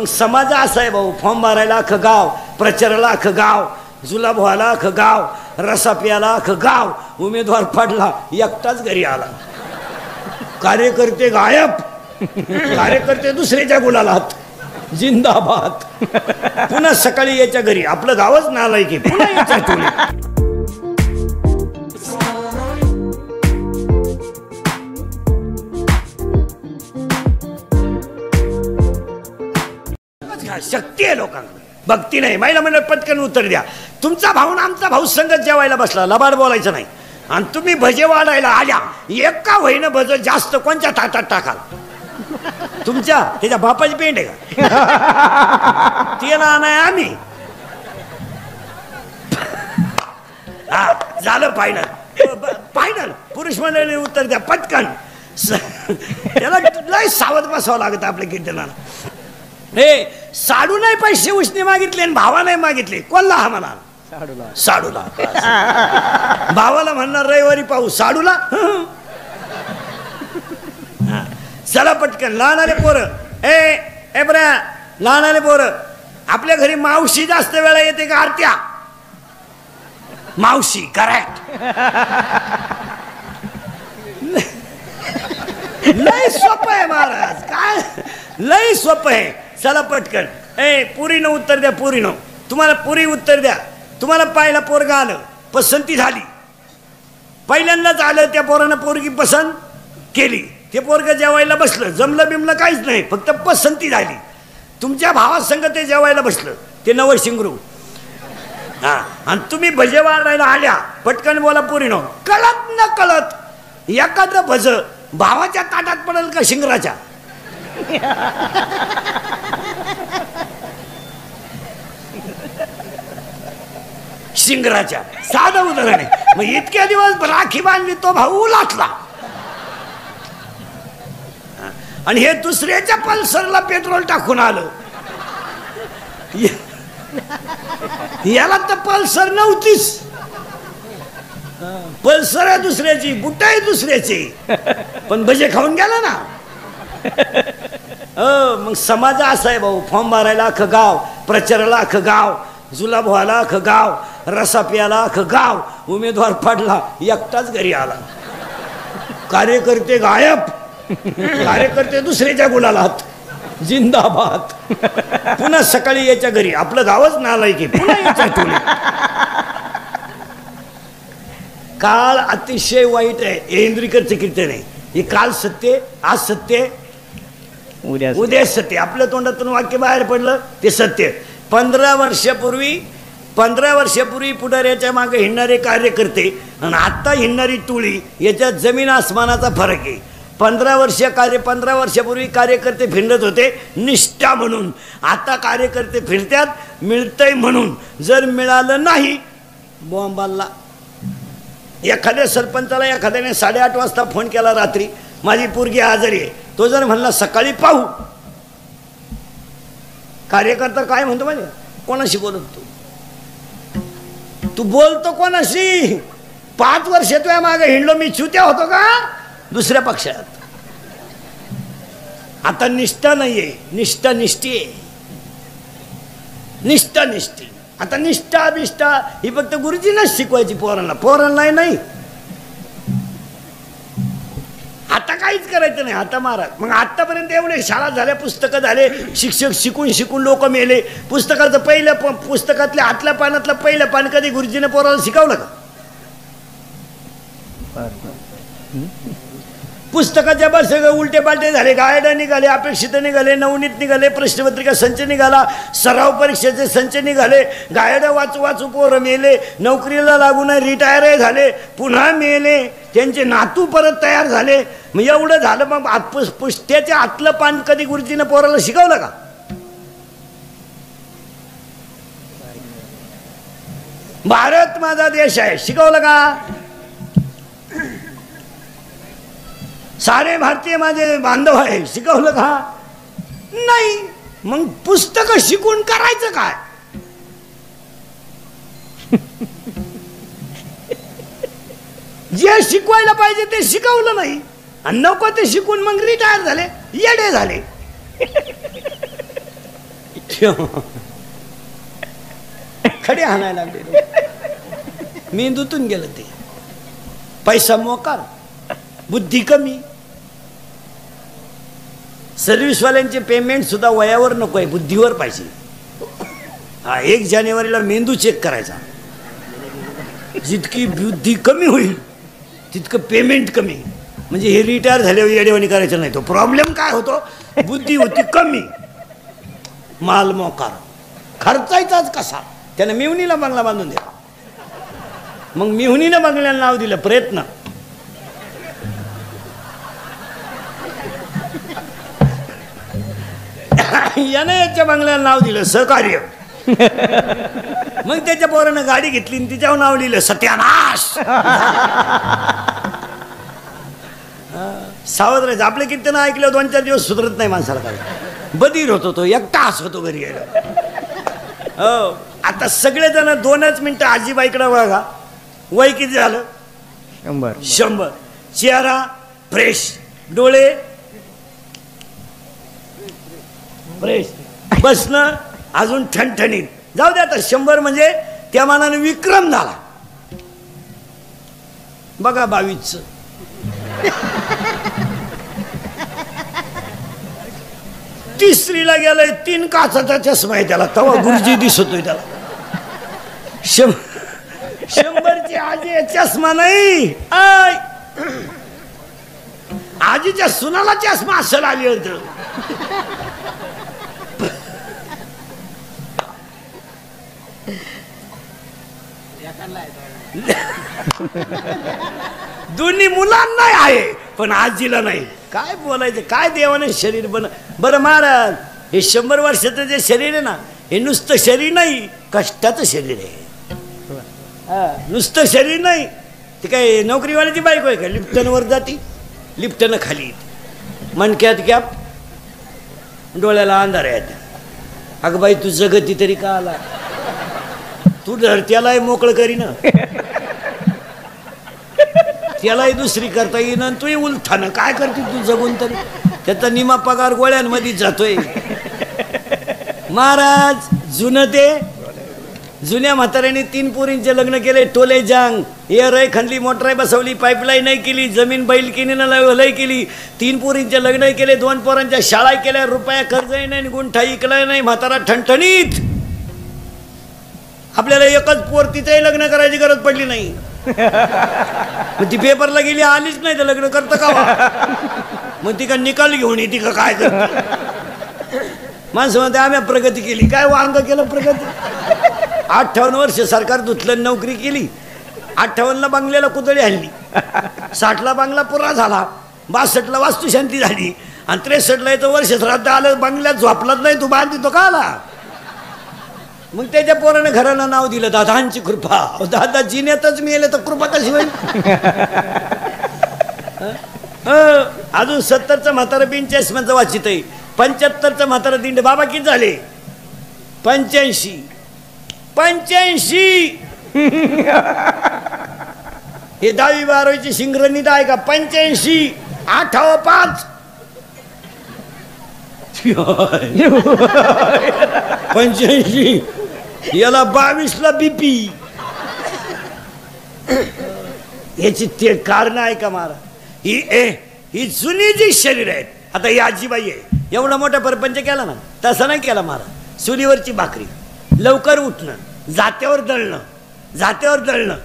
मग समाज असा आहे भाऊ, फॉर्म भरायला अख्खं गाव, प्रचाराला अख्खं गाव, जुलाब व्हायला अख्खं गाव, रसा प्यायला अख्खं गाव, उमेदवार पडला एकटाच घरी आला. कार्यकर्ते गायब, कार्यकर्ते दुसऱ्याच्या गुलालात, जिंदाबाद. पुन्हा सकाळी याच्या घरी, आपलं गावच नालाय की पुन्हा याच्या टोळी. शक्ती आहे लोकांना, भक्ती नाही. महिला मंडळ पटकन उत्तर द्या. तुमचा भाऊ ना आमचा भाऊ संगत जेवायला बसला, लबाड बोलायचं नाही. आणि तुम्ही भजे वाढायला आल्या, एका होईनं भज जास्त कोणत्या ताटात टाकाल? तुमच्या त्याच्या बापाची पेंड आहे का? तिला नाही आम्ही. हा झालं फायनल. फायनल पुरुष मंडळीने उत्तर द्या पटकन. त्याला लय सावध बसावं लागत आपल्या कीर्तनाला. हे साडू नाही पैसे उसने मागितले आणि भावा नाही मागितले. कोणला हा म्हणा? साडूला. भावाला म्हणणार रविवारी पाहू, साडूला चला पटकन. लहान आले पोरं, ए बऱ्या लहान आले पोरं, आपल्या घरी मावशी जास्त वेळा येते का आरत्या? मावशी करेक्ट. लय सोपं आहे महाराज, काय लय सोपं आहे. चला पटकन. पुरीनं उत्तर द्या. पुरीनं तुम्हाला पुरी उत्तर द्या. तुम्हाला पाहिला पोरगा आलं, पसंती झाली, पहिल्यांदाच आलं, त्या पोरानं पोरगी पसंत केली, ते पोरग जेवायला बसलं, जमलं बिमलं काहीच नाही, फक्त पसंती झाली. तुमच्या भावासंग ते जेवायला बसलं, ते नवं शिंगरू. हा आणि तुम्ही भजे वाढायला आल्या, पटकन बोला पुरीनो. कळत न कळत एखादं भज भावाच्या ताटात पडेल का शिंगराच्या? शिंगराच्या. साधं उदाहरण आहे. मग इतक्या दिवस राखी बांधली, तो भाऊ लाटला आणि हे दुसऱ्याच्या पल्सरला पेट्रोल टाकून आलं. याला तर पल्सर नव्हतीच, पल्सर आहे दुसऱ्याची, बुट आहे दुसऱ्याची, पण भजे खाऊन गेला ना. मग समाज असा आहे भाऊ, फॉर्म भरायला अख्खं गाव, प्रचाराला अख्खं गाव, जुलाब व्हायला अख्खं गाव, रसा प्यायला अख्खं गाव, उमेदवार पडला एकटाच घरी आला. कार्यकर्ते गायब, कार्यकर्ते दुसऱ्याच्या गुलालात, जिंदाबाद. पुन्हा सकाळी याच्या घरी, आपलं गावच नालाय की पुन्हा याच्या टोळी. काळ अतिशय वाईट आहे. इंद्रिकरचं कीर्तन आहे. हे काल सत्य, आज सत्य, उद्या सत्य. आपल्या तोंडातून वाक्य बाहेर पडलं ते सत्य. 15 वर्षापूर्वी पुढाऱ्याच्या मागे हिंडणारे कार्यकर्ते आणि आता हिंडणारी टोळी याच्यात जमीन आसमानाचा फरक आहे. 15 वर्षापूर्वी कार्यकर्ते फिरत होते निष्ठा म्हणून, आता कार्यकर्ते फिरतात मिळतंय म्हणून. जर मिळालं नाही बॉम्बाला. एखाद्या सरपंचाला एखाद्याने 8:30 वाजता फोन केला रात्री, माझी पोरगी आजारी आहे, तो जर म्हणला सकाळी पाहू, कार्यकर्ता काय म्हणतो म्हणजे कोणाशी बोलत तू बोलतो कोणाशी? 5 वर्ष तुझ्या मागे हिंडलो मी, चुत्या होतो का दुसऱ्या पक्षात? आता निष्ठा नाहीये, निष्ठा निष्ठी आहे, निष्ठा निष्ठी. आता निष्ठा बिष्ठा ही फक्त गुरुजींनाच शिकवायची पोरांना नाही. आता काहीच करायचं नाही. आता महाराज मग आतापर्यंत एवढे शाळा झाल्या, पुस्तकं झाले, शिक्षक शिकून लोक मेले. पुस्तकाचं पुस्तकातल्या आतल्या पानातलं पहिलं पान कधी गुरुजीने पोराला शिकवलं का? पुस्तकाच्या बस सगळं उलटे पालटे झाले, गायड निघाले, अपेक्षित निघाले, नवनीत निघाले, प्रश्नपत्रिका संच निघाला, सराव परीक्षेचे संच निघाले, गायड वाचू पोरं मेले, नोकरीला लागून रिटायर झाले, पुन्हा मेले, त्यांचे नातू परत तयार झाले. मग एवढं झालं, मग पुस्तकाच्या आतलं पान कधी गुरुजीनं पोराला शिकवलं का? भारत माझा देश आहे शिकवलं का? सारे भारतीय माझे बांधव आहे शिकवलं का? नाही. मग पुस्तकं शिकून करायचं काय? जे शिकवायला पाहिजे ते शिकवलं नाही आणि नको ते शिकून मग रिटायर झाले, येडे झाले. खडे हाणायला लागले. मेंदूतून गेलं ते. पैसा मोकार, बुद्धी कमी. सर्व्हिसवाल्यांचे पेमेंट सुद्धा वयावर नको आहे, बुद्धीवर पाहिजे. हा 1 जानेवारीला मेंदू चेक करायचा. जितकी बुद्धी कमी होईल तितकं पेमेंट कमी. म्हणजे हे रिटायर झाल्यावर येडेवाणी करायचं नाही. तो प्रॉब्लेम काय होतो, बुद्धी होती कमी, माल मोकार, खर्चायचाच कसा. त्यानं मिवणीला बंगला बांधून दिला. मग मिहुनीनं बंगल्याला नाव दिलं प्रयत्न. यानं याच्या बंगल्याला नाव दिलं सहकार्य. मग त्याच्या पोरानं गाडी घेतली आणि तिच्यावर नाव लिहिलं सत्यानाश. सावध राहायचं. आपले कीर्तन ऐकलं 2-4 दिवस सुधरत नाही माणसाला. काय बधीर होतो तो, एकटा हसतो घरी यायला. हो आता सगळेजण 2च मिनिटं आजीबाईकडे बघा. वय किती झालं? 100. चेहरा फ्रेश, डोळे फ्रेश, बसणं अजून ठणठणीत. जाऊ दे आता 100 म्हणजे त्या मानाने विक्रम झाला. बघा 22चं. तिसरीला गेलंय, 3 काचाचा चष्मा आहे त्याला. तवा गुरुजी दिसतोय त्याला. 100ची आजी चष्मा नाही. आजीच्या सुनाला चष्मा असेल आली होत. दोन्ही मुलांना आहे पण आजीला नाही. काय बोलायचं, काय देवाने शरीर बरं महाराज. हे 100 वर्षाचं जे शरीर आहे ना, हे नुसतं शरीर नाही, कष्टाचं शरीर आहे. नुसतं शरीर नाही. ते काय नोकरीवाल्याची बायको आहे का? लिफ्टनवर जाती, लिफ्टनं खाली, मणक्यात कॅप, डोळ्याला अंधार आहेत. अगं बाई तू जगती तरी का आला? तू धर त्यालाही मोकळं करी ना, त्यालाही दुसरी करता येईन. तू उलथानं काय करते तू जगून तरी? त्याचा निमा पगार गोळ्यांमध्ये जातोय. महाराज जुनं ते जुन्या म्हाताऱ्याने 3 पोरींचे लग्न केले. टोले जांग, एअर खणली, मोटर बसवली, पाईपलाईन नाही केली, जमीन बैल किनीनं लय केली. 3 पोरींचे लग्न केले, 2 पोरांच्या शाळा केल्या, रुपया कर्जही नाही, गुंठा इकलाय नाही. म्हातारा ठणठणीत. आपल्याला एकच पोर, तिथेही लग्न करायची गरज पडली नाही. मग ती पेपरला गेली, आलीच नाही तर लग्न करतं का? मग ती का निकाल घेऊन येते का काय करत? माणसं म्हणते आम्ही प्रगती केली. काय वांग केलं प्रगती? 58 वर्ष सरकार धुतलं, नोकरी केली. 58ला बंगल्याला कुदळी हल्ली, 60ला बंगला पुरा झाला, 62ला वास्तुशांती झाली, आणि 63ला येतं वर्ष श्राद्ध आलं, बंगल्यात झोपलाच नाही. तू बांधितो का आला? मग त्याच्या पोराने घराला नाव दिलं दादांची कृपा. दादा जिन्यातच मिळेल तर कृपा कशी होईल? अजून 70चं म्हातारा 85 वाचित आहे. 75चं म्हातारा दिंड. बाबा किती झाले? 85. हे 10वी 12वीची शिंगरणीत आहे का? 85. 8व 5. 85. याला 22ला बीपी. याची ते कारण आहे का मारा? ही जुनी जी शरीर आहेत. आता ही आजीबाई आहे, एवढा मोठा परपंच केला ना, तसा नाही केला मारा. चुलीवरची भाकरी, लवकर उठणं, जात्यावर दळणं,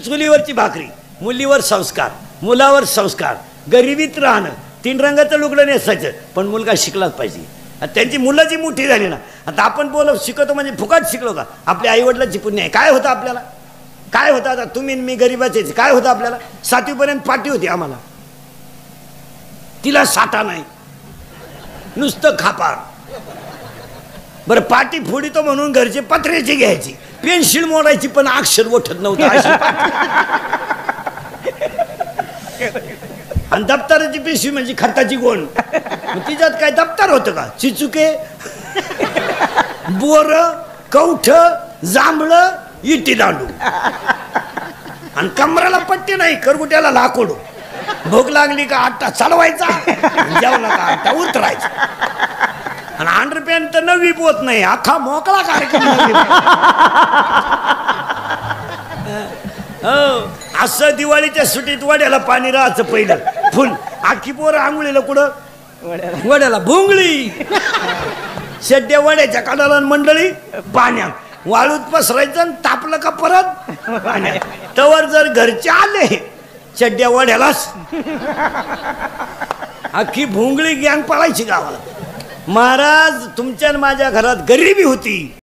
चुलीवरची भाकरी, मुलीवर संस्कार, मुलावर संस्कार, गरिबीत राहणं, 3 रंगाचं लुगडं नेसायचं. पण मुलगा शिकलाच पाहिजे. त्यांची मुलं जी मोठी झाली ना, आता आपण शिकवतो म्हणजे फुकट शिकलो का? आपल्या आईवडिलांची पुण्य आहे. काय होतं आपल्याला? काय होतं? आता तुम्ही मी गरीबाचे काय होतं आपल्याला? 7वीपर्यंत पाटी होती आम्हाला. तिला साठा नाही, नुसतं खापार. बरं पाटी फोडितो म्हणून घरचे पत्र्याची घ्यायची, पेन्सिल मोडायची, पण अक्षर ओठत नव्हतं. आणि दप्तराची पिशवी म्हणजे खताची गोण. तिच्यात काय दप्तर होतं का? चिचुके, बोर, कवठ, जांभळ, इटी दांडू, आणि कमराला पट्टी नाही, करगुट्याला लाकोडू. भूक लागली का आट्टा चालवायचा, जेवला का आट्टा उतरायचा. आणि अंडरपॅन्ट तर नवी पोत नाही, अख्खा मोकळा कार्यक्रम नवी हो. असं दिवाळीच्या सुट्टीत वड्याला पाणी राहायचं पहिलं फुल. आखी पोरं आंघोळीला कुठं वड्याला भोंगळी, शेड्या वड्याच्या काढाला मंडळी पाण्यात, वाळूत पसरायचं आणि तापलं का परत पाण्यात. तवर जर घरचे आले चड्ड्या वड्यालाच अख्खी भोंगळी गँग पळायची गावाला. महाराज तुमच्या माझ्या घरात गरिबी होती.